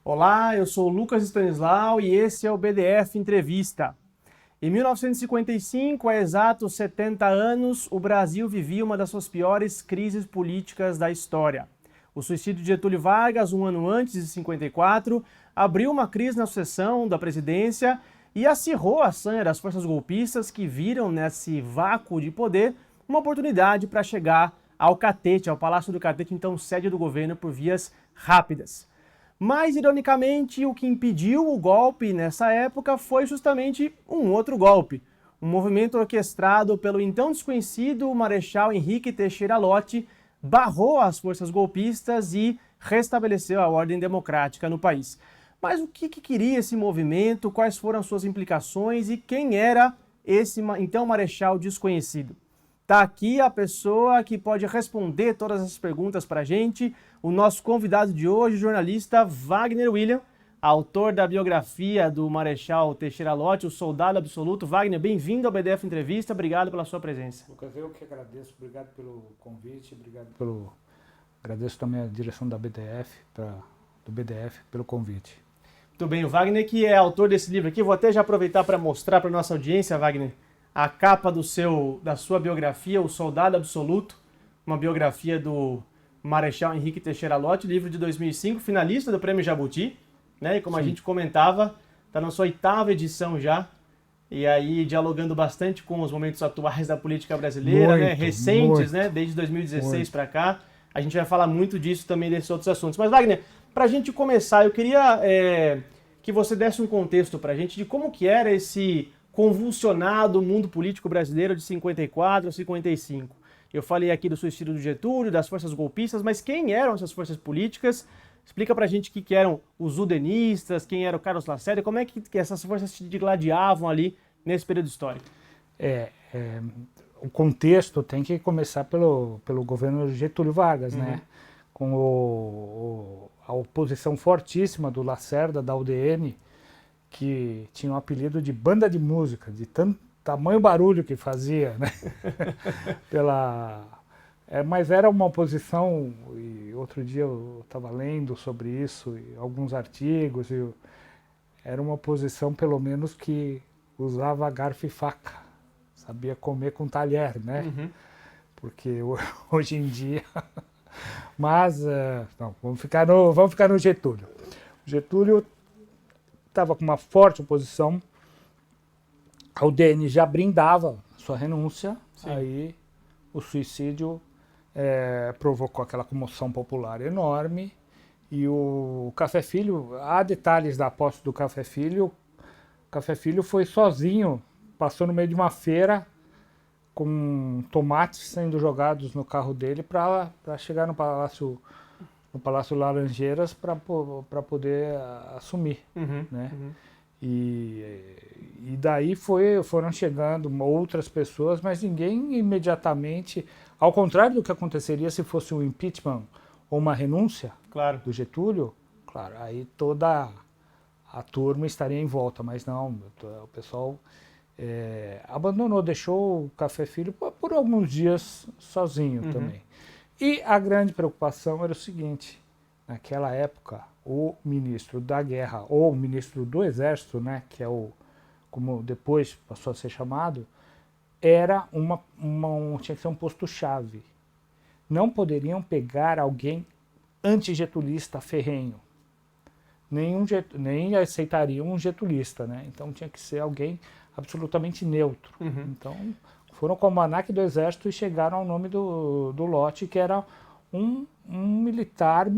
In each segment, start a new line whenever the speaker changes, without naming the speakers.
Olá, eu sou o Lucas Stanislau e esse é o BDF Entrevista. Em 1955, há exatos 70 anos, o Brasil vivia uma das suas piores crises políticas da história. O suicídio de Getúlio Vargas, um ano antes de 54, abriu uma crise na sucessão da presidência e acirrou a sanha das forças golpistas que viram nesse vácuo de poder uma oportunidade para chegar ao Catete, ao Palácio do Catete, então sede do governo, por vias rápidas. Mas, ironicamente, o que impediu o golpe nessa época foi justamente um outro golpe. Um movimento orquestrado pelo então desconhecido Marechal Henrique Teixeira Lott barrou as forças golpistas e restabeleceu a ordem democrática no país. Mas o que queria esse movimento, quais foram as suas implicações e quem era esse então Marechal desconhecido? Está aqui a pessoa que pode responder todas essas perguntas para a gente, o nosso convidado de hoje, o jornalista Wagner William, autor da biografia do Marechal Teixeira Lott, o Soldado Absoluto. Wagner, bem-vindo ao BDF Entrevista, obrigado pela sua presença.
Lucas, eu que agradeço, obrigado pelo convite, agradeço também a direção da do BDF pelo convite.
Muito bem, o Wagner que é autor desse livro aqui, vou até já aproveitar para mostrar para a nossa audiência, Wagner, a capa da sua biografia, O Soldado Absoluto, uma biografia do Marechal Henrique Teixeira Lott, livro de 2005, finalista do Prêmio Jabuti, né? E como Sim. A gente comentava, está na sua 8ª edição já, e aí dialogando bastante com os momentos atuais da política brasileira,
muito,
né? Recentes,
muito,
né? Desde 2016 para cá. A gente vai falar muito disso também, desses outros assuntos. Mas, Wagner, para a gente começar, eu queria que você desse um contexto para a gente de como que era esse convulsionado mundo político brasileiro de 54 a 55. Eu falei aqui do suicídio do Getúlio, das forças golpistas, mas quem eram essas forças políticas? Explica pra gente o que eram os udenistas, quem era o Carlos Lacerda, como é que essas forças se digladiavam ali nesse período histórico?
O contexto tem que começar pelo governo Getúlio Vargas, né? Com a oposição fortíssima do Lacerda, da UDN, que tinha o apelido de banda de música, de tamanho barulho que fazia, né? Mas era uma oposição, e outro dia eu estava lendo sobre isso, e alguns artigos, era uma oposição pelo menos que usava garfo e faca, sabia comer com talher, né? Porque hoje em dia... Mas, não, vamos ficar no Getúlio. O Getúlio estava com uma forte oposição, a UDN já brindava sua renúncia, Sim. Aí o suicídio provocou aquela comoção popular enorme, e o Café Filho, há detalhes da posse do Café Filho, o Café Filho foi sozinho, passou no meio de uma feira com tomates sendo jogados no carro dele para chegar no Palácio Laranjeiras para poder assumir, né? E daí foram chegando outras pessoas, mas ninguém imediatamente, ao contrário do que aconteceria se fosse um impeachment ou uma renúncia
claro.
do Getúlio, claro, aí toda a turma estaria em volta, mas não, o pessoal abandonou, deixou o Café Filho por alguns dias sozinho também. E a grande preocupação era o seguinte: naquela época, o ministro da Guerra, ou o ministro do Exército, né, que é como depois passou a ser chamado, era tinha que ser um posto-chave. Não poderiam pegar alguém antigetulista ferrenho. Nem aceitariam um getulista, né? Então tinha que ser alguém absolutamente neutro. Então foram com o almanaque do Exército e chegaram ao nome do Lott, que era um militar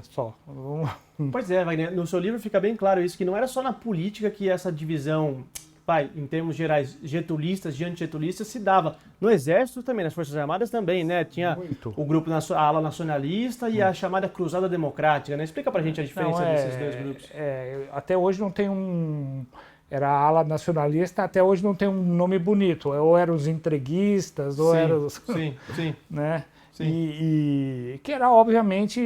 só.
Pois é, Wagner, no seu livro fica bem claro isso, que não era só na política que essa divisão, em termos gerais, getulistas e antigetulistas se dava. No Exército também, nas Forças Armadas também, né? Tinha o grupo, a ala nacionalista e a chamada Cruzada Democrática, né? Explica pra gente a diferença desses dois grupos.
Até hoje não tem era a ala nacionalista, até hoje não tem um nome bonito. Ou eram os entreguistas, ou eram os...
Sim.
né? Sim. E que era, obviamente,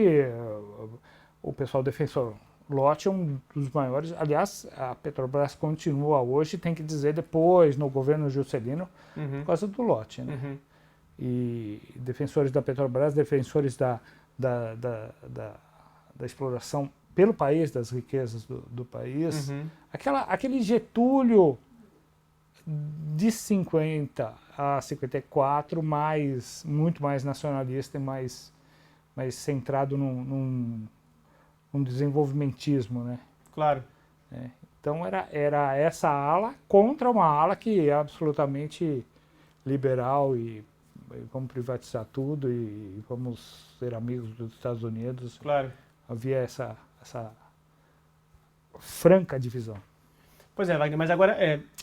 o pessoal defensor. Lott é um dos maiores, aliás, a Petrobras continua hoje, tem que dizer depois, no governo Juscelino, por causa do Lott, né? E defensores da Petrobras, defensores da exploração pelo país, das riquezas do país, aquele Getúlio de 50 a 54, muito mais nacionalista e mais centrado num desenvolvimentismo, né?
Claro.
Então era essa ala contra uma ala que é absolutamente liberal e vamos privatizar tudo e vamos ser amigos dos Estados Unidos.
Claro.
Havia essa franca divisão.
Pois é, Wagner, mas agora,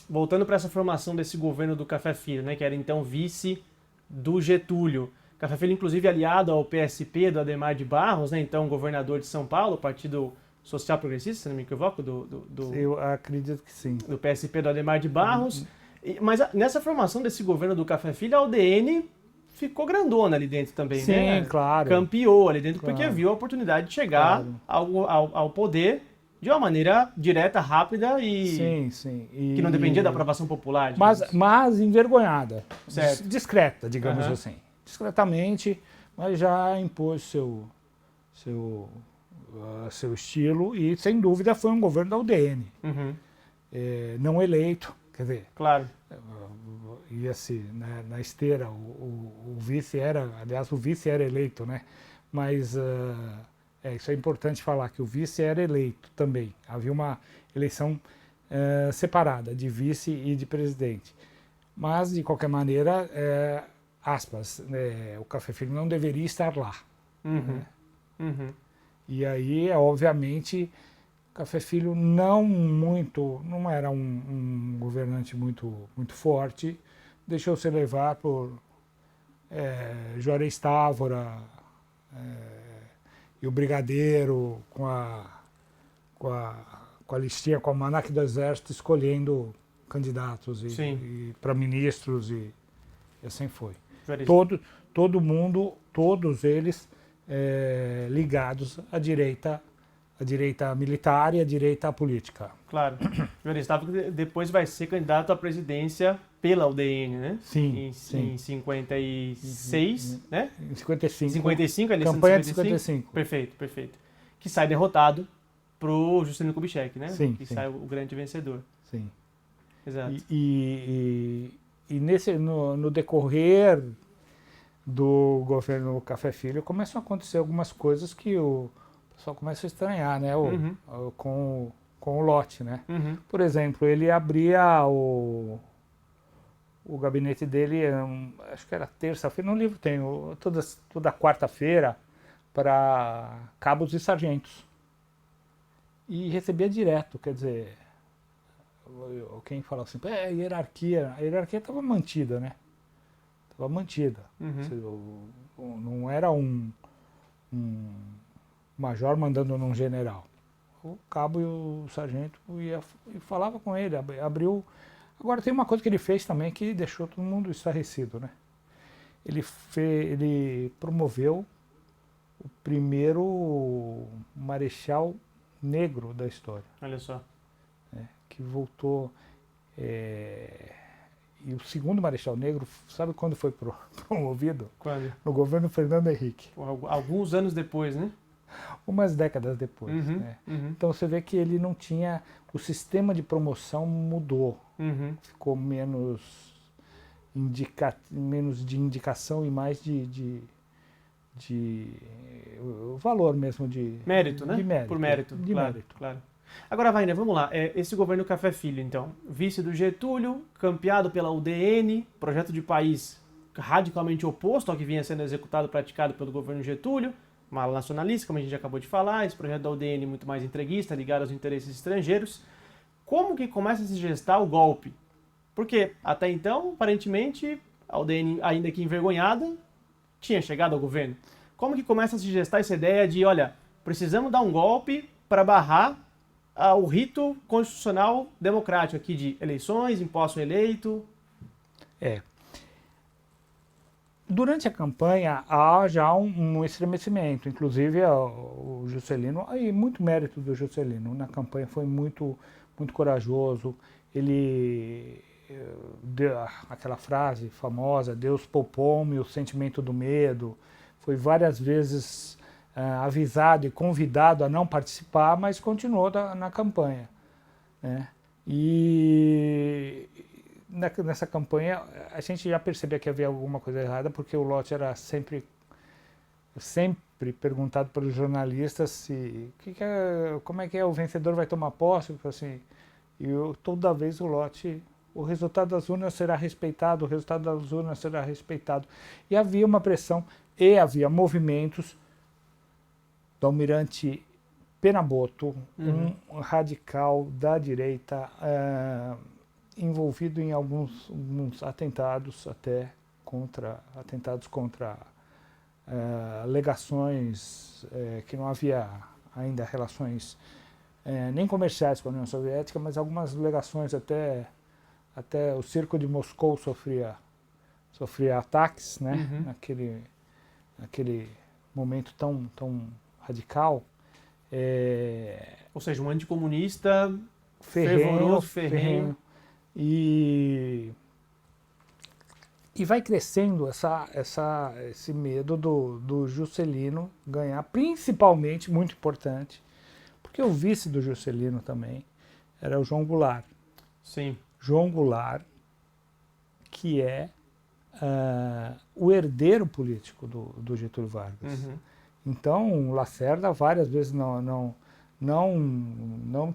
voltando para essa formação desse governo do Café Filho, né, que era então vice do Getúlio. Café Filho, inclusive, aliado ao PSP do Adhemar de Barros, né, então governador de São Paulo, Partido Social Progressista, se não me equivoco,
Eu acredito que sim.
Do PSP do Adhemar de Barros. Mas nessa formação desse governo do Café Filho, a UDN ficou grandona ali dentro também,
sim,
né?
Sim, claro.
Campeou ali dentro,
claro.
Porque viu a oportunidade de chegar ao poder de uma maneira direta, rápida e que não dependia da aprovação popular.
Mas envergonhada,
certo.
Discreta, digamos assim. Discretamente, mas já impôs seu estilo e, sem dúvida, foi um governo da UDN. Não eleito, quer dizer...
Claro.
Ia-se na esteira, o vice era eleito, né? Mas... isso é importante falar, que o vice era eleito também. Havia uma eleição separada de vice e de presidente. Mas, de qualquer maneira, aspas, o Café Filho não deveria estar lá. E aí, obviamente, o Café Filho não era um governante muito forte, deixou-se levar por Juarez Távora, e o Brigadeiro com a listinha, com o almanaque do Exército, escolhendo candidatos e para ministros e assim foi. Todo mundo, todos eles ligados à direita militar e à direita política.
Claro. Juarez Távora depois vai ser candidato à presidência pela UDN, né?
Sim.
Em 56, né?
Em 55.
55, a eleição
campanha
de 55.
De 55.
Perfeito. Que sai derrotado pro Juscelino Kubitschek, né?
Sim.
Sai o grande vencedor.
Sim.
Exato.
E no decorrer do governo Café Filho começam a acontecer algumas coisas que o pessoal começa a estranhar, né? Com o lote, né? Por exemplo, ele abria o gabinete dele, acho que era terça-feira, no livro tem, toda quarta-feira, para cabos e sargentos. E recebia direto, quer dizer, quem fala assim, a hierarquia estava mantida, né? Estava mantida. Não era um major mandando num general. O cabo e o sargento ia e falava com ele, abriu. Agora tem uma coisa que ele fez também que deixou todo mundo estarrecido, né? Ele promoveu o primeiro marechal negro da história.
Olha só.
Que voltou. E o segundo marechal negro, sabe quando foi promovido?
Quando?
No governo Fernando Henrique.
Alguns anos depois, né?
Umas décadas depois. Né? Então você vê que ele não tinha... O sistema de promoção mudou. Ficou menos de indicação e mais de o valor mesmo de...
Mérito, né?
De mérito.
Por mérito. Claro. Agora, Wagner, vamos lá. Esse governo Café Filho, então, vice do Getúlio, campeado pela UDN, projeto de país radicalmente oposto ao que vinha sendo executado, praticado pelo governo Getúlio, uma ala nacionalista, como a gente acabou de falar, esse projeto da UDN muito mais entreguista, ligado aos interesses estrangeiros. Como que começa a se gestar o golpe? Porque, até então, aparentemente, a UDN, ainda que envergonhada, tinha chegado ao governo. Como que começa a se gestar essa ideia de, olha, precisamos dar um golpe para barrar o rito constitucional democrático aqui de eleições, imposto eleito?
Durante a campanha há já um estremecimento, inclusive o Juscelino, e muito mérito do Juscelino, na campanha foi muito corajoso, ele deu aquela frase famosa, Deus poupou-me o sentimento do medo, foi várias vezes avisado e convidado a não participar, mas continuou na campanha, né? E nessa campanha a gente já percebia que havia alguma coisa errada, porque o Lott era sempre perguntado pelos jornalistas se como é que o vencedor vai tomar posse, assim, e toda vez o resultado das urnas será respeitado, o resultado das urnas será respeitado. E havia uma pressão e havia movimentos do almirante Pena-Botto, um radical da direita, envolvido em alguns atentados contra alegações que não havia ainda relações nem comerciais com a União Soviética, mas algumas alegações até o Circo de Moscou sofria ataques, né? Naquele momento tão radical.
Ou seja, um anticomunista
ferrenho. E vai crescendo esse medo do Juscelino ganhar, principalmente, muito importante, porque o vice do Juscelino também era o João Goulart.
Sim.
João Goulart, que é o herdeiro político do Getúlio Vargas. Então, Lacerda várias vezes não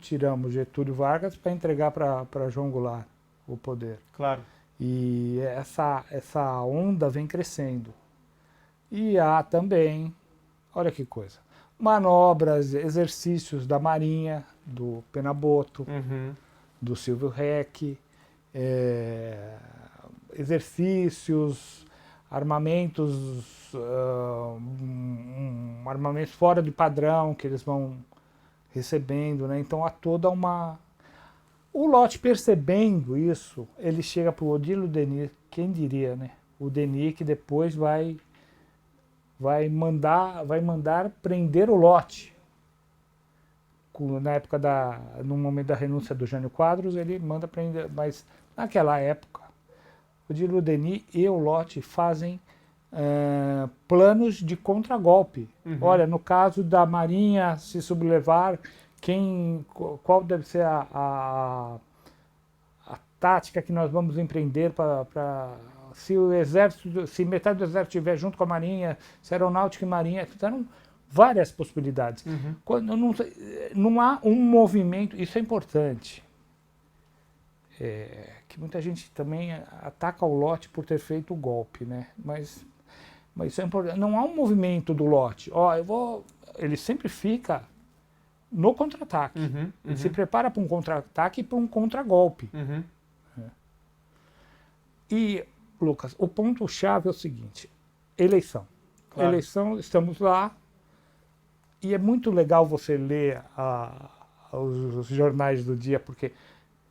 tiramos Getúlio Vargas para entregar para João Goulart o poder.
Claro.
E essa onda vem crescendo. E há também, olha que coisa, manobras, exercícios da Marinha, do Pena-Botto, do Silvio Reck, exercícios, armamentos fora de padrão que eles vão recebendo, né? Então há toda uma... O Lott, percebendo isso, ele chega para o Odilo Denis, quem diria, né? O Denis que depois vai mandar prender o Lott. Na época no momento da renúncia do Jânio Quadros, ele manda prender, mas naquela época, o Odilo Denis e o Lott fazem planos de contragolpe. Olha, no caso da Marinha se sublevar, qual deve ser a tática que nós vamos empreender para se o exército, se metade do exército estiver junto com a Marinha, se aeronáutica e Marinha, fizeram várias possibilidades. Quando não há um movimento, isso é importante, que muita gente também ataca o Lott por ter feito o golpe, né? Mas isso é importante. Não há um movimento do Lott. Ele sempre fica no contra-ataque. Ele se prepara para um contra-ataque e para um contragolpe. E, Lucas, o ponto-chave é o seguinte: eleição.
Claro.
Eleição, estamos lá, e é muito legal você ler os jornais do dia, porque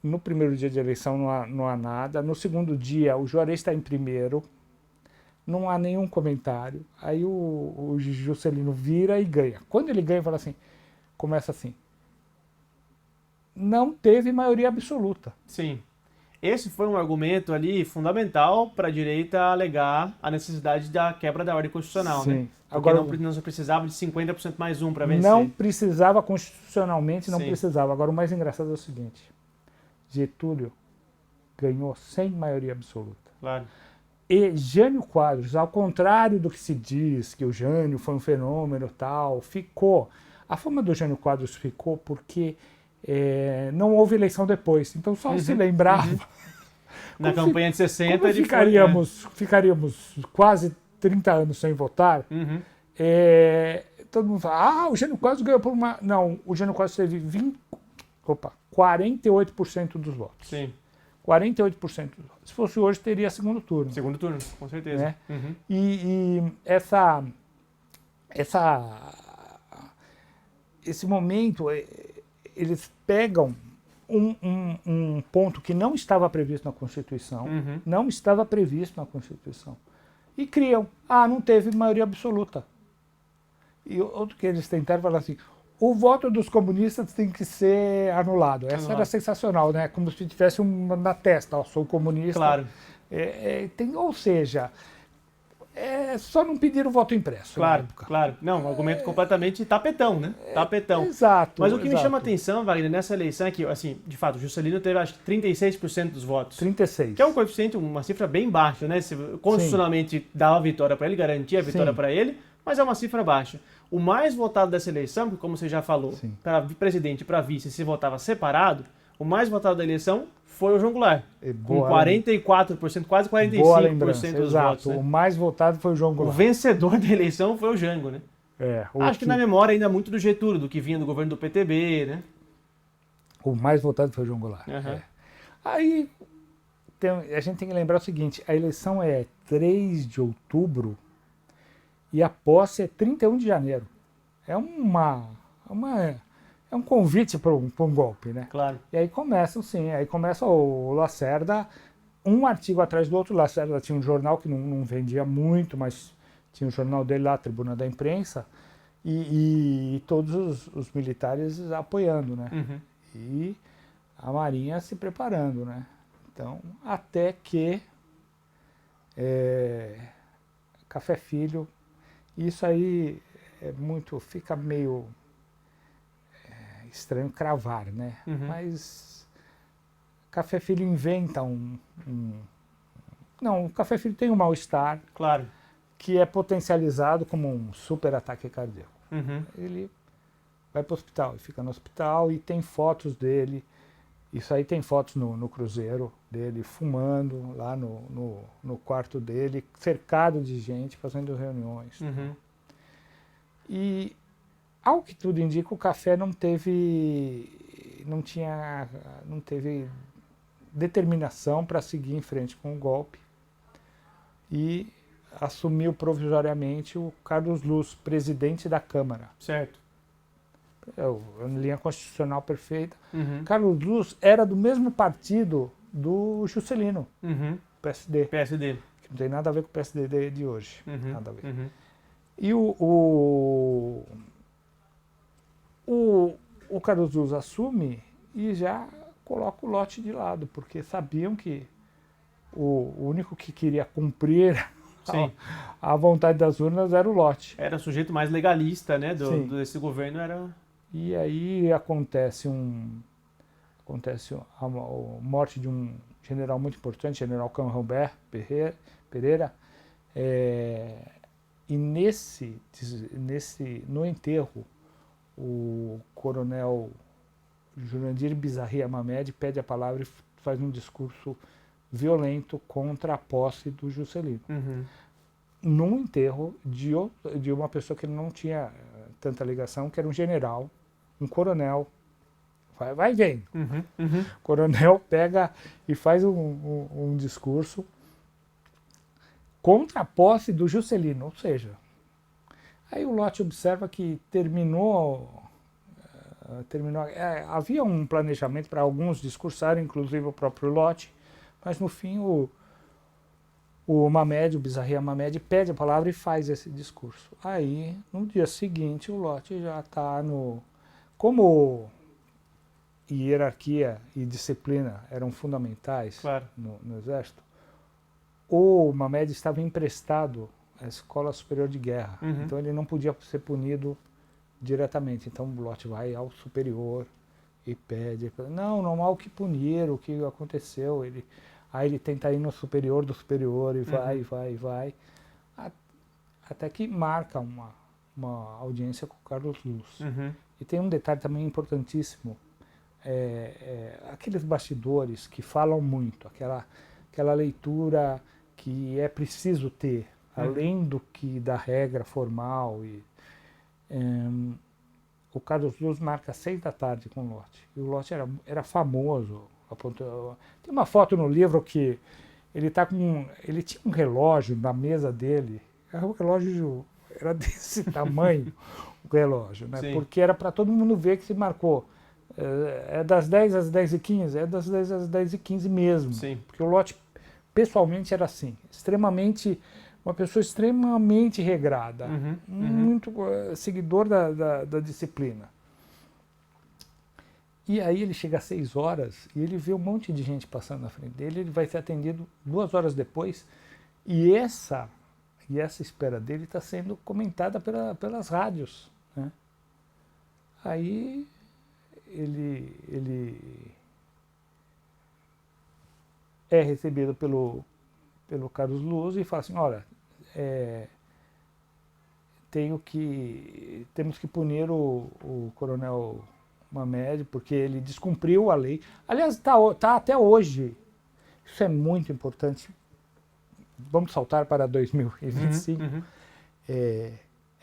no primeiro dia de eleição não há nada, no segundo dia o Juarez está em primeiro, não há nenhum comentário, aí o Juscelino vira e ganha. Quando ele ganha, começa assim: não teve maioria absoluta.
Sim. Esse foi um argumento ali fundamental para a direita alegar a necessidade da quebra da ordem constitucional,
Sim.
né? Porque
Agora,
não se precisava de 50% mais um para vencer.
Não precisava constitucionalmente, não
Sim.
precisava. Agora, o mais engraçado é o seguinte: Getúlio ganhou sem maioria absoluta.
Claro.
E Jânio Quadros, ao contrário do que se diz, que o Jânio foi um fenômeno tal, ficou. A fama do Jânio Quadros ficou porque não houve eleição depois. Então só se lembrava.
Na campanha de 60
como
ele
ficaríamos quase 30 anos sem votar. Todo mundo fala, o Jânio Quadros ganhou por uma... Não, o Jânio Quadros teve 48% dos votos.
Sim.
48% dos votos. Se fosse hoje, teria segundo turno.
Segundo turno, com certeza.
Né? E esse momento, eles pegam um ponto que não estava previsto na Constituição, e criam. Não teve maioria absoluta. E outro que eles tentaram falar assim: o voto dos comunistas tem que ser anulado. Essa era sensacional, né? Como se tivesse na testa: sou comunista.
Claro.
Ou seja, Só não pediram voto impresso.
Claro, claro. Não, um argumento completamente tapetão, né? Tapetão.
Exato.
Mas o que me chama a atenção, Wagner, nessa eleição é que, assim, de fato, o Juscelino teve, acho que 36% dos votos.
36.
Que é um coeficiente, uma cifra bem baixa, né? Se constitucionalmente dava a vitória para ele, garantia a vitória para ele, mas é uma cifra baixa. O mais votado dessa eleição, porque como você já falou, para presidente e para vice se votava separado, o mais votado da eleição foi o João Goulart, com 44%, quase 45% dos votos. Né?
O mais votado foi o João Goulart.
O vencedor da eleição foi o Jango, né? Acho que na memória ainda muito do Getúlio, do que vinha do governo do PTB, né?
O mais votado foi o João Goulart. Aí a gente tem que lembrar o seguinte, a eleição é 3 de outubro e a posse é 31 de janeiro. É um convite para um golpe, né?
Claro.
E aí começa o Lacerda, um artigo atrás do outro. O Lacerda tinha um jornal que não vendia muito, mas tinha o jornal dele lá, a Tribuna da Imprensa, e todos os militares apoiando, né? E a Marinha se preparando, né? Então, até que Café Filho, isso aí fica meio estranho cravar, né? Mas Café Filho inventa Não, o Café Filho tem um mal-estar,
claro,
que é potencializado como um super ataque cardíaco. Ele vai para o hospital, e fica no hospital e tem fotos dele. Isso aí tem fotos no cruzeiro dele, fumando lá no quarto dele, cercado de gente, fazendo reuniões. E, ao que tudo indica, o Café não teve determinação para seguir em frente com o golpe e assumiu provisoriamente o Carlos Luz, presidente da Câmara.
Certo.
Linha constitucional perfeita. Carlos Luz era do mesmo partido do Juscelino, PSD. Que não tem nada a ver com o PSD de hoje. Nada a ver. E o Carlos Luz assume e já coloca o lote de lado, porque sabiam que o único que queria cumprir a vontade das urnas era o lote.
Era o sujeito mais legalista, né, desse governo.
E aí acontece a morte de um general muito importante, general Canrobert Pereira, e no enterro, o coronel Jurandir Bizarria Mamed pede a palavra e faz um discurso violento contra a posse do Juscelino. Num enterro de uma pessoa que não tinha tanta ligação, que era um general, um coronel. Vai vendo. O coronel pega e faz um discurso contra a posse do Juscelino, ou seja, aí o Lott observa que havia um planejamento para alguns discursarem, inclusive o próprio Lott, mas no fim o Bizarria Mamed pede a palavra e faz esse discurso. Aí, no dia seguinte, o Lott já está Como hierarquia e disciplina eram fundamentais no Exército, o Mamed estava emprestado à Escola Superior de Guerra, então ele não podia ser punido diretamente. Então o Lott vai ao superior e pede, não há o que punir, o que aconteceu. Aí ele tenta ir no superior do superior e vai, até que marca uma audiência com o Carlos Luz. E tem um detalhe também importantíssimo, aqueles bastidores que falam muito, aquela leitura que é preciso ter, além da regra formal. O Carlos Luz marca 6 da tarde com o Lott. E o Lott era famoso. Tem uma foto no livro que ele tinha um relógio na mesa dele. O relógio era desse tamanho, o relógio, né? Porque era para todo mundo ver que se marcou. É das 10 às 10h15, é das 10 às 10h15 mesmo. Porque o Lott, pessoalmente, era assim, uma pessoa extremamente regrada, muito seguidor da disciplina. E aí ele chega às 6 horas e ele vê um monte de gente passando na frente dele, ele vai ser atendido 2 horas depois, e essa E essa espera dele está sendo comentada pelas rádios, né? Aí ele é recebido pelo Carlos Luz e fala assim, olha, temos que punir o coronel Mamed porque ele descumpriu a lei. Aliás, tá até hoje. Isso é muito importante. Vamos saltar para 2025. É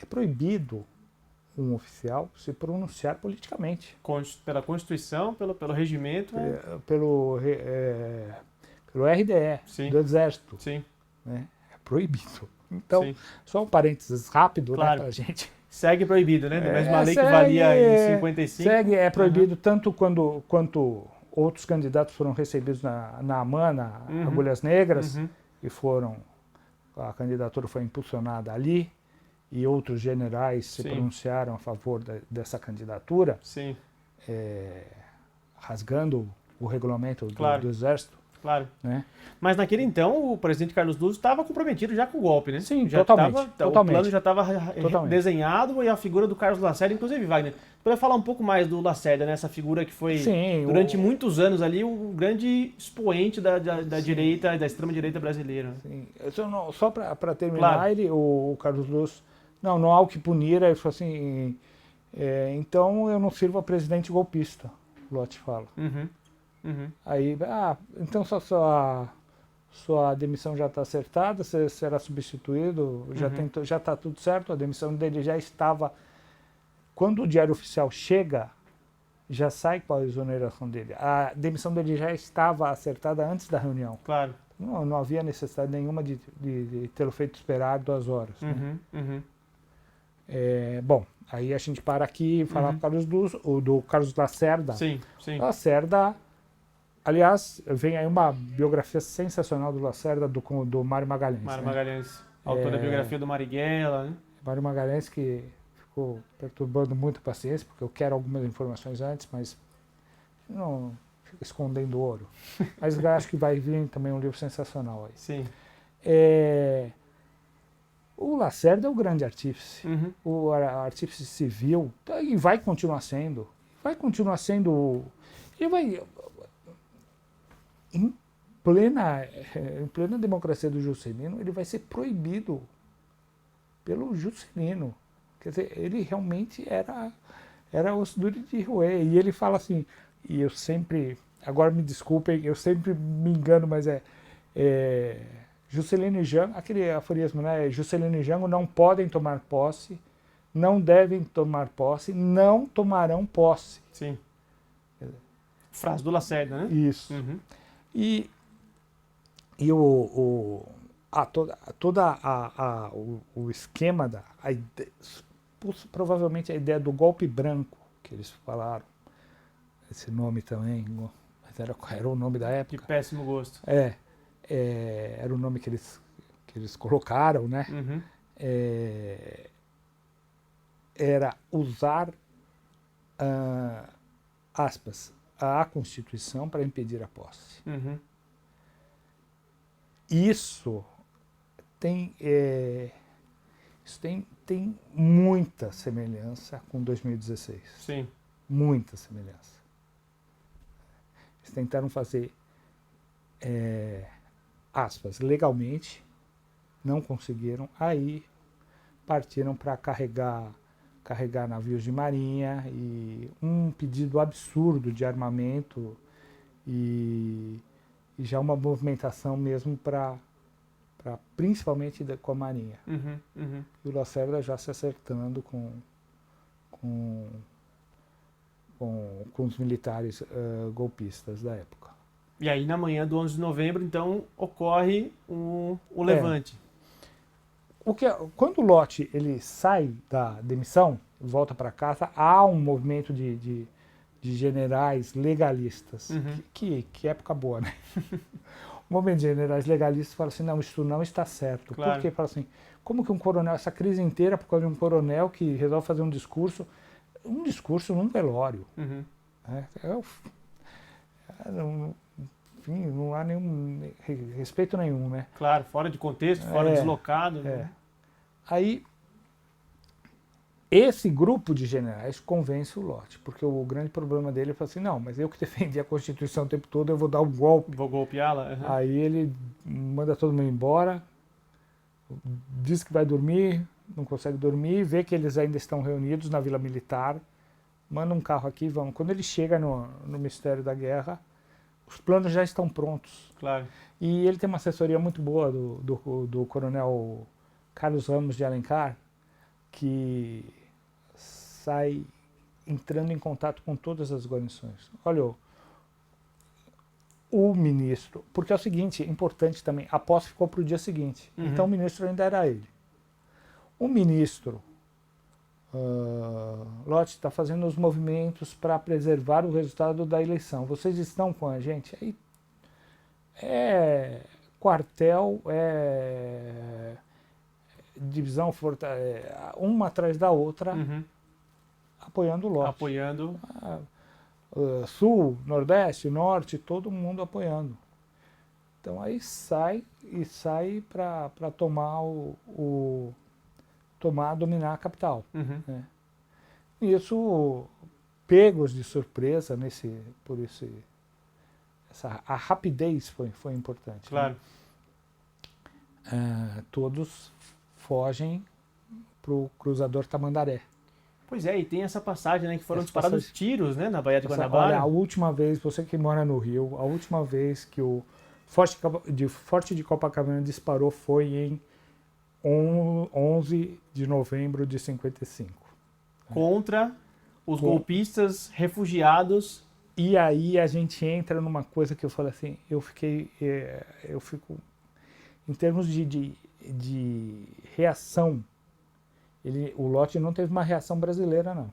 proibido um oficial se pronunciar politicamente.
Pela Constituição, pelo regimento.
Pelo RDE,
sim,
do Exército.
Sim.
Né? É proibido. Então,
sim,
só um parênteses rápido,
claro,
né, pra gente.
Segue proibido, né? Da mesma lei que valia em 55.
É proibido tanto quanto outros candidatos foram recebidos na AMAN, Agulhas Negras, e a candidatura foi impulsionada ali, e outros generais se pronunciaram a favor dessa candidatura, rasgando o regulamento do Exército.
Claro.
Né?
Mas naquele então, o presidente Carlos Luz estava comprometido já com o golpe, né?
Sim,
já
totalmente.
O plano já estava desenhado e a figura do Carlos Lacerda, inclusive, Wagner. Poderia falar um pouco mais do Lacerda, né? Essa figura que foi, durante muitos anos ali, o grande expoente da direita, da extrema-direita brasileira.
Sim. Só para terminar, o Carlos Luz, não há o que punir, ele falou assim, então eu não sirvo a presidente golpista, o Lott fala. Aí, então sua demissão já está acertada, você será substituído, já está tudo certo, a demissão dele já estava. Quando o Diário Oficial chega, já sai com a exoneração dele. A demissão dele já estava acertada antes da reunião.
Claro.
Não havia necessidade nenhuma de tê-lo feito esperar 2 horas. Né? Bom, aí a gente para aqui e fala do Carlos Lacerda.
Sim.
Lacerda. Aliás, vem aí uma biografia sensacional do Lacerda, do Mário Magalhães.
Mário Magalhães, autor da biografia do Marighella. Né?
Mário Magalhães, que ficou perturbando muito a paciência, porque eu quero algumas informações antes, mas não fica escondendo ouro. Mas eu acho que vai vir também um livro sensacional aí.
Sim.
O Lacerda é o grande artífice. O artífice civil, e vai continuar sendo. Ele vai... Em plena democracia do Juscelino, ele vai ser proibido pelo Juscelino. Quer dizer, ele realmente era osso duro de roer. E ele fala assim, e eu sempre, agora me desculpem, eu sempre me engano, mas Juscelino e Jango, aquele aforismo, né? Juscelino e Jango não podem tomar posse, não devem tomar posse, não tomarão posse.
Sim. Frase do Lacerda, né?
Isso. E o esquema provavelmente a ideia do golpe branco que eles falaram, esse nome também, mas era o nome da época.
Que péssimo gosto.
Era o nome que eles colocaram, né? Era usar aspas a Constituição para impedir a posse. Isso tem muita semelhança com 2016.
Sim.
Muita semelhança. Eles tentaram fazer, aspas, legalmente, não conseguiram, aí partiram para carregar navios de marinha e um pedido absurdo de armamento e já uma movimentação mesmo principalmente com a marinha. E o Lacerda já se acertando com os militares golpistas da época.
E aí na manhã do 11 de novembro, então, ocorre o levante.
Quando o Lott ele sai da demissão, volta para casa, há um movimento de generais legalistas. Que época boa, né? O movimento de generais legalistas fala assim, não, isso não está certo.
Claro.
Porque fala assim, como que um coronel, essa crise inteira por causa de um coronel que resolve fazer um discurso num velório. enfim, não há nenhum respeito nenhum, né?
Claro, fora de contexto, fora deslocado. Né?
Aí, esse grupo de generais convence o Lott, porque o grande problema dele é falar assim, não, mas eu que defendi a Constituição o tempo todo, eu vou dar um golpe.
Vou golpeá-la? Uhum.
Aí ele manda todo mundo embora, diz que vai dormir, não consegue dormir, vê que eles ainda estão reunidos na Vila Militar, manda um carro aqui, vamos. Quando ele chega no Ministério da Guerra, os planos já estão prontos.
Claro.
E ele tem uma assessoria muito boa do coronel Carlos Ramos de Alencar, que sai entrando em contato com todas as guarnições. Olha, o ministro, porque é o seguinte, é importante também, a posse ficou para o dia seguinte, então o ministro ainda era ele. O ministro Lott está fazendo os movimentos para preservar o resultado da eleição. Vocês estão com a gente? Aí é quartel, divisão, uma atrás da outra, apoiando o Lott.
Apoiando.
Sul, Nordeste, Norte, todo mundo apoiando. Então aí sai para dominar a capital. Né? Isso, pegos de surpresa a rapidez foi importante.
Claro.
Né? Todos fogem para o cruzador Tamandaré.
Pois é, e tem essa passagem, né, que foram disparados tiros, né, na Baía de Guanabara.
Olha, a última vez, você que mora no Rio, a última vez que o Forte de Copacabana disparou foi em 11 de novembro de 55.
Contra os golpistas refugiados.
E aí a gente entra numa coisa que eu falo assim, eu fico, em termos de reação, o Lott não teve uma reação brasileira, não.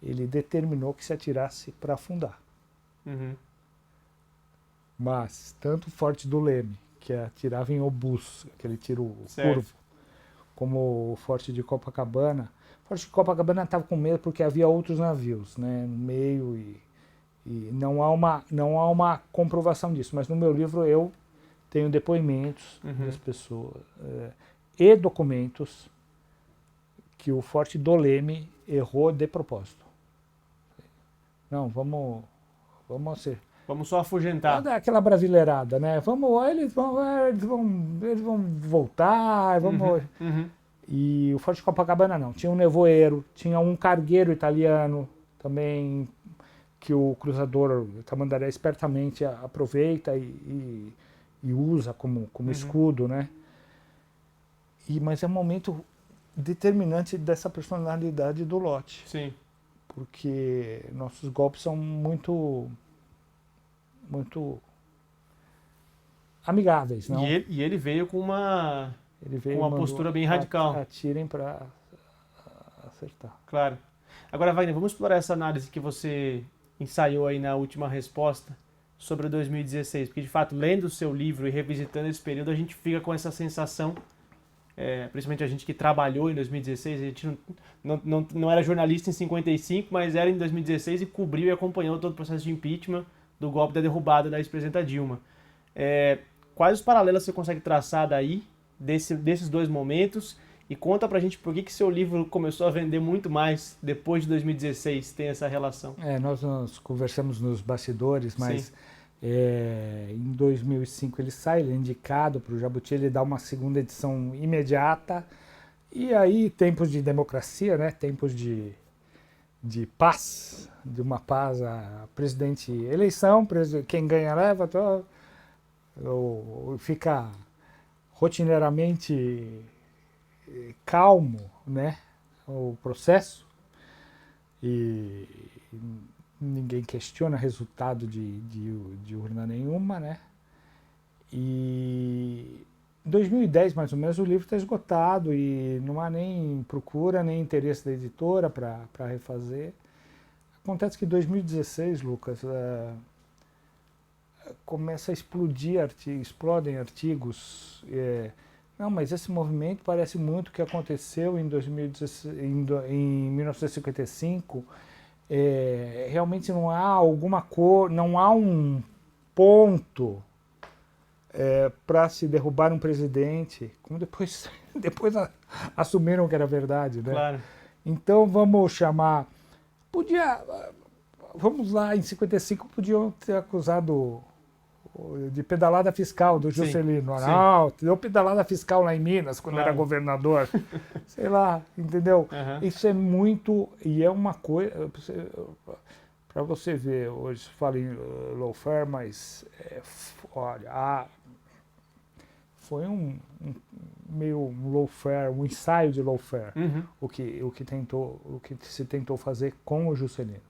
Ele determinou que se atirasse para afundar. Mas tanto o Forte do Leme, que atirava em obus, aquele tiro curvo, como o Forte de Copacabana. O Forte de Copacabana estava com medo porque havia outros navios, né, no meio e não há uma comprovação disso. Mas no meu livro eu tenho depoimentos das pessoas e documentos que o Forte do Leme errou de propósito. Não, vamos ser.
Vamos só afugentar.
Aquela brasileirada, né? Eles vão voltar, E o Forte de Copacabana não. Tinha um nevoeiro, tinha um cargueiro italiano também, que o cruzador Tamandaré espertamente aproveita e usa como escudo, né? Mas é um momento determinante dessa personalidade do Lott.
Sim.
Porque nossos golpes são muito amigáveis, não?
E ele veio com uma postura bem radical.
Atirem para acertar.
Claro. Agora, Wagner, vamos explorar essa análise que você ensaiou aí na última resposta sobre 2016, porque de fato, lendo o seu livro e revisitando esse período, a gente fica com essa sensação, principalmente a gente que trabalhou em 2016, a gente não era jornalista em 55, mas era em 2016 e cobriu e acompanhou todo o processo de impeachment do golpe da derrubada da ex-presidenta Dilma. Quais os paralelos você consegue traçar daí, desses dois momentos, e conta pra gente por que seu livro começou a vender muito mais depois de 2016, tem essa relação.
Nós conversamos nos bastidores, mas em 2005 ele sai, ele é indicado para o Jabuti, ele dá uma segunda edição imediata, e aí tempos de democracia, né, tempos de paz, de uma paz a presidente eleição, quem ganha leva, fica rotineiramente calmo, né, o processo, e ninguém questiona resultado de urna nenhuma, né, e em 2010, mais ou menos, o livro está esgotado e não há nem procura, nem interesse da editora para refazer. Acontece que em 2016, Lucas, começa a explodir explodem artigos. Não, mas esse movimento parece muito o que aconteceu em 1955. Realmente não há alguma cor, não há ponto para se derrubar um presidente, como depois assumiram que era verdade, né?
Claro.
Então vamos chamar... Vamos lá, em 55 podiam ter acusado de pedalada fiscal do Juscelino. Não, deu pedalada fiscal lá em Minas, quando era governador. Sei lá, entendeu? Isso é muito... E é uma coisa... Para você ver, hoje se fala em lawfare, mas olha, foi meio um lawfare, um ensaio de lawfare, o que se tentou fazer com o Juscelino,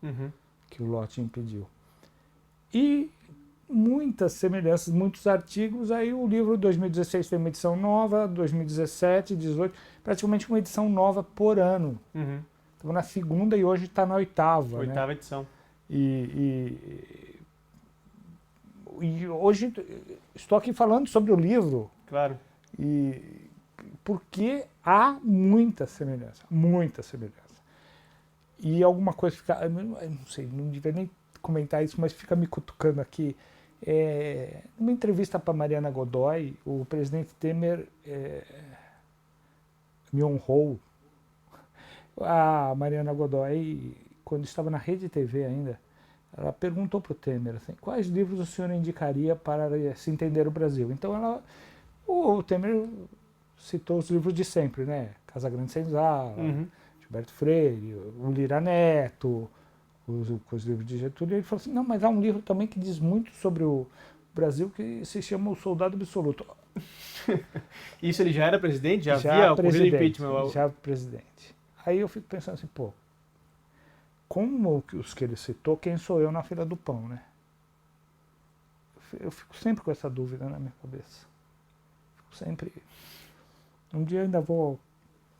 que o Lott impediu. E muitas semelhanças, muitos artigos, aí o livro 2016 tem uma edição nova, 2017, 2018, praticamente uma edição nova por ano. Estava na segunda e hoje está na oitava.
Oitava edição.
E hoje estou aqui falando sobre o livro.
Claro.
Porque há muita semelhança, muita semelhança. E alguma coisa fica... Eu não sei, não devia nem comentar isso, mas fica me cutucando aqui. Numa entrevista para Mariana Godoy, o presidente Temer me honrou. A Mariana Godoy, quando estava na Rede TV ainda, ela perguntou para o Temer assim, quais livros o senhor indicaria para se entender o Brasil. Então o Temer citou os livros de sempre, né? Casa Grande Senzala, Gilberto Freire, o Lira Neto, os livros de Getúlio. E ele falou assim, não, mas há um livro também que diz muito sobre o Brasil que se chama O Soldado Absoluto.
Isso ele já era presidente? Já havia ocorrido impeachment?
Já presidente. Aí eu fico pensando assim, pô, como os que ele citou, quem sou eu na fila do pão, né? Eu fico sempre com essa dúvida na minha cabeça. Fico sempre... Um dia ainda vou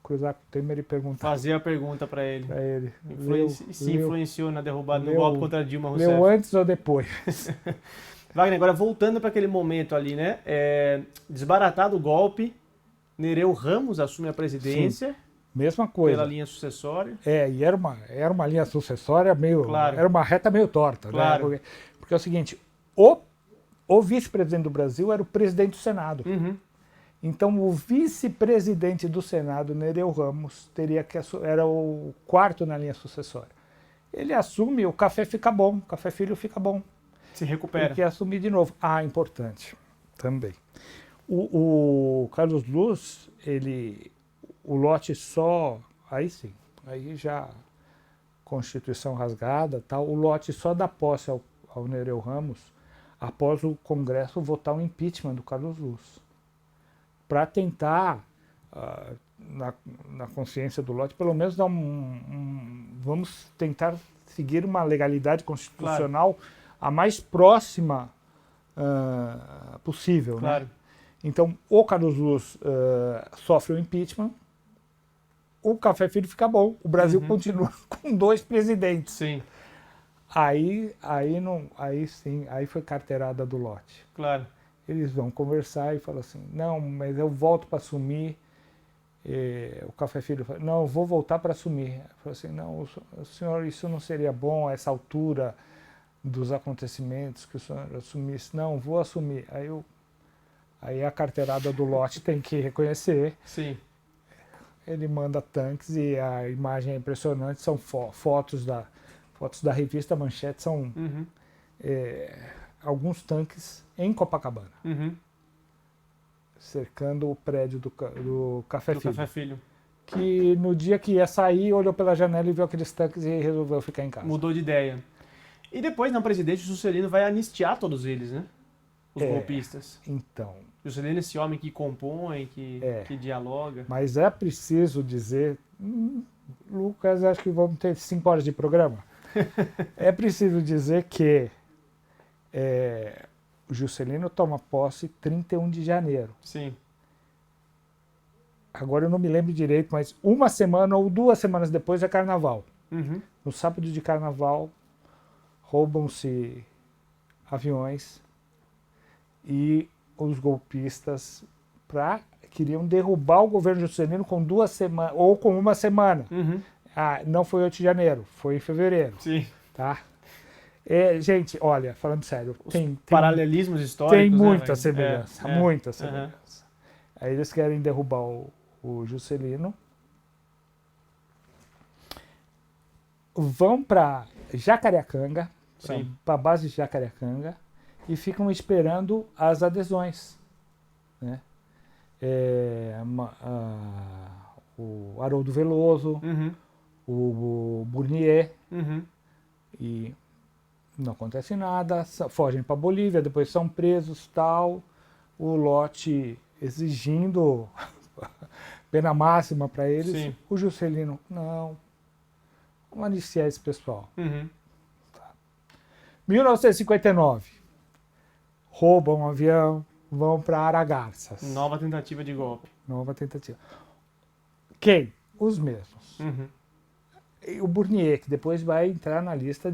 cruzar com o Temer e perguntar.
Fazer a pergunta para ele.
Para ele.
Se influenciou na derrubada do golpe contra Dilma Rousseff.
Leu antes ou depois?
Wagner, agora voltando para aquele momento ali, né? Desbaratado o golpe, Nereu Ramos assume a presidência.
Sim. Mesma coisa.
Pela linha sucessória.
E era uma linha sucessória meio...
Claro.
Era uma reta meio torta,
claro.
Né? Porque é o seguinte, o vice-presidente do Brasil era o presidente do Senado. Então o vice-presidente do Senado, Nereu Ramos, era o quarto na linha sucessória. Ele assume, o café fica bom, o café filho fica bom.
Se recupera.
Ele quer assumir de novo. Importante também. O Carlos Luz, o Lott só, aí sim, aí já Constituição rasgada, tal, o Lott só dá posse ao Nereu Ramos após o Congresso votar o impeachment do Carlos Luz, para tentar, na consciência do Lott, pelo menos dar vamos tentar seguir uma legalidade constitucional claro. A mais próxima possível.
Claro.
Né? Então, o Carlos Luz sofre o impeachment, o café filho fica bom, o Brasil continua com 2 presidentes.
Sim.
Aí sim, aí foi carteirada do Lott.
Claro.
Eles vão conversar e falam assim, não, mas eu volto para assumir. O café filho fala, não, eu vou voltar para assumir. Falou assim, não, senhor, isso não seria bom a essa altura dos acontecimentos que o senhor assumisse. Não, vou assumir. Aí a carteirada do Lott tem que reconhecer.
Sim.
Ele manda tanques e a imagem é impressionante, são fotos da revista Manchete, são alguns tanques em Copacabana, cercando o prédio do Café Filho. Que no dia que ia sair, olhou pela janela e viu aqueles tanques e resolveu ficar em casa.
Mudou de ideia. E depois, não, presidente, o Juscelino vai anistiar todos eles, né? Os golpistas.
Então...
Juscelino é esse homem que compõe, que dialoga.
Mas é preciso dizer... Lucas, acho que vamos ter 5 horas de programa. É preciso dizer que o Juscelino toma posse 31 de janeiro.
Sim.
Agora eu não me lembro direito, mas 1 semana ou 2 semanas depois é carnaval. No sábado de carnaval, roubam-se aviões e os golpistas queriam derrubar o governo Juscelino com 2 semanas, ou com 1 semana. Não foi 8 de janeiro, foi em fevereiro.
Sim.
Tá? Gente, olha, falando sério, tem
paralelismos históricos.
Tem muita
né,
semelhança, muita semelhança. Aí eles querem derrubar o Juscelino. Vão para Jacareacanga, para a base de Jacareacanga, e ficam esperando as adesões. Né? O Haroldo Veloso, o Burnier, e não acontece nada, fogem para Bolívia, depois são presos, tal, o Lott exigindo pena máxima para eles,
Sim.
o Juscelino, não, vamos anistiar esse pessoal. 1959, roubam um avião, vão para Aragarças.
Nova tentativa de golpe.
Nova tentativa. Quem? Os mesmos. O Burnier, que depois vai entrar na lista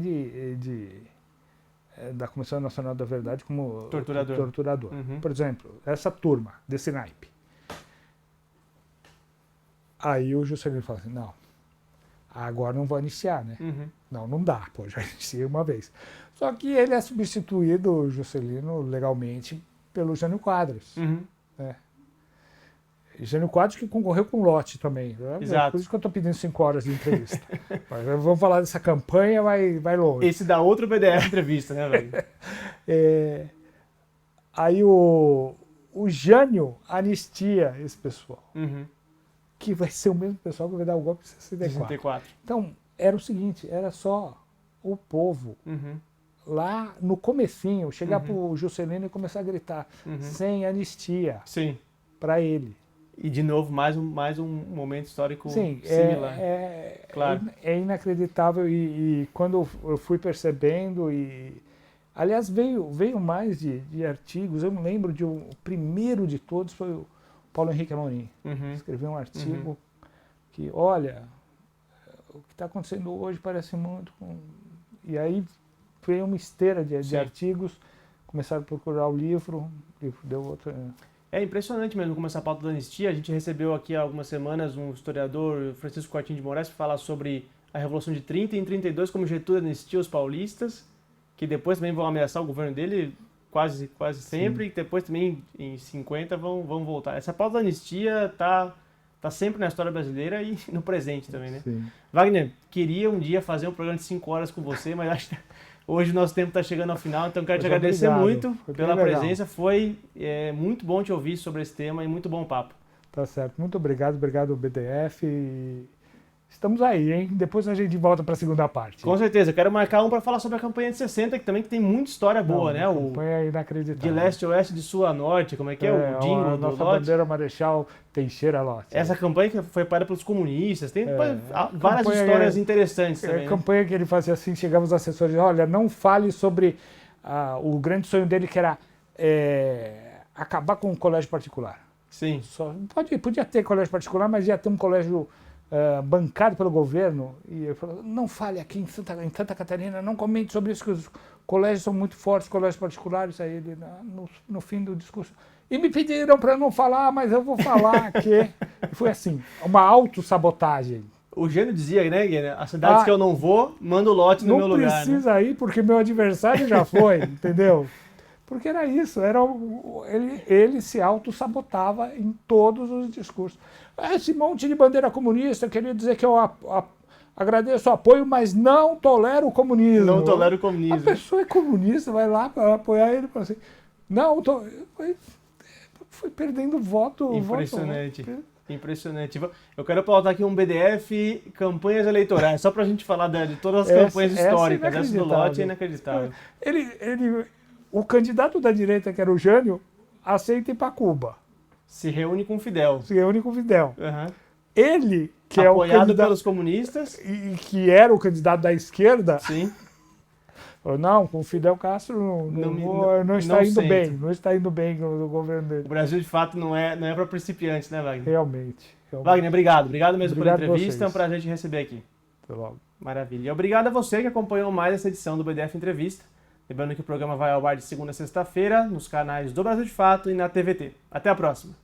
da Comissão Nacional da Verdade como torturador. Por exemplo, essa turma desse naipe. Aí o Juscelino fala assim, não, agora não vou iniciar, né? Não dá, pô, já iniciei uma vez. Só que ele é substituído, o Juscelino, legalmente, pelo Jânio Quadros. Jânio Quadros que concorreu com o Lott também.
Exato.
Por isso que eu estou pedindo 5 horas de entrevista. Mas vamos falar dessa campanha, vai longe.
Esse dá outro BDF entrevista, né, velho?
Aí o Jânio anistia esse pessoal. Que vai ser o mesmo pessoal que vai dar o golpe de 64. Então, era o seguinte, era só o povo lá no comecinho, chegar para o Juscelino e começar a gritar, sem anistia para ele.
E, de novo, mais um momento histórico similar.
Claro. É inacreditável e quando eu fui percebendo aliás, veio mais de artigos, eu me lembro o primeiro de todos foi o Paulo Henrique Amorim. Escreveu um artigo que, olha, o que está acontecendo hoje parece muito com... E aí veio uma esteira de artigos, começaram a procurar o livro deu outro...
É impressionante mesmo como essa pauta da anistia. A gente recebeu aqui há algumas semanas um historiador, Francisco Coutinho de Moraes, que fala sobre a Revolução de 30 e em 32 como Getúlio anistia os paulistas, que depois também vão ameaçar o governo dele quase sempre, e depois também em 50 vão voltar. Essa pauta da anistia tá sempre na história brasileira e no presente também, né?
Sim.
Wagner, queria um dia fazer um programa de 5 horas com você, mas acho que hoje o nosso tempo está chegando ao final, então quero te agradecer muito pela presença. Foi muito bom te ouvir sobre esse tema e muito bom papo.
Tá certo. Muito obrigado BDF. Estamos aí, hein? Depois a gente volta para a segunda parte.
Com certeza. Quero marcar um para falar sobre a campanha de 60, que também tem muita história boa, né?
Campanha inacreditável.
De leste a oeste, de sul a norte, como é que é? O jingle do
nossa
Lott.
bandeira Marechal Teixeira Lott.
Essa campanha que foi parada pelos comunistas, tem várias histórias interessantes também.
A campanha que ele fazia assim, chegava os assessores e olha, não fale sobre o grande sonho dele que era acabar com o colégio particular.
Sim.
Podia ter colégio particular, mas ia ter um colégio bancado pelo governo, e ele falou, não fale aqui em Santa Catarina, não comente sobre isso, que os colégios são muito fortes, colégios particulares. Aí ele, no fim do discurso, e me pediram para não falar, mas eu vou falar aqui. E foi assim, uma autossabotagem.
O Jânio dizia, né, Guilherme, as cidades que eu não vou, manda o Lott no meu lugar.
Não precisa ir, porque meu adversário já foi, entendeu? Porque era isso, ele se autossabotava em todos os discursos. Esse monte de bandeira comunista, queria dizer que eu agradeço o apoio, mas não tolero o comunismo.
Não tolero o comunismo.
A pessoa é comunista, vai lá para apoiar ele e fala assim, foi perdendo voto.
Impressionante. Impressionante. Eu quero pautar aqui um BDF campanhas eleitorais, só para a gente falar de todas as campanhas históricas. Essa do Lott é inacreditável.
O candidato da direita, que era o Jânio, aceita ir para Cuba.
Se reúne com o Fidel.
Ele, que
apoiado
é o candidato
pelos comunistas.
E que era o candidato da esquerda.
Sim.
Falou, não, com o Fidel Castro não está indo bem. Não está indo bem no governo dele.
O Brasil, de fato, não é para principiantes, né, Wagner?
Realmente.
Wagner, obrigado. Obrigado mesmo pela entrevista. É um prazer te receber aqui.
Até logo.
Maravilha. E obrigado a você que acompanhou mais essa edição do BDF Entrevista. Lembrando que o programa vai ao ar de segunda a sexta-feira nos canais do Brasil de Fato e na TVT. Até a próxima!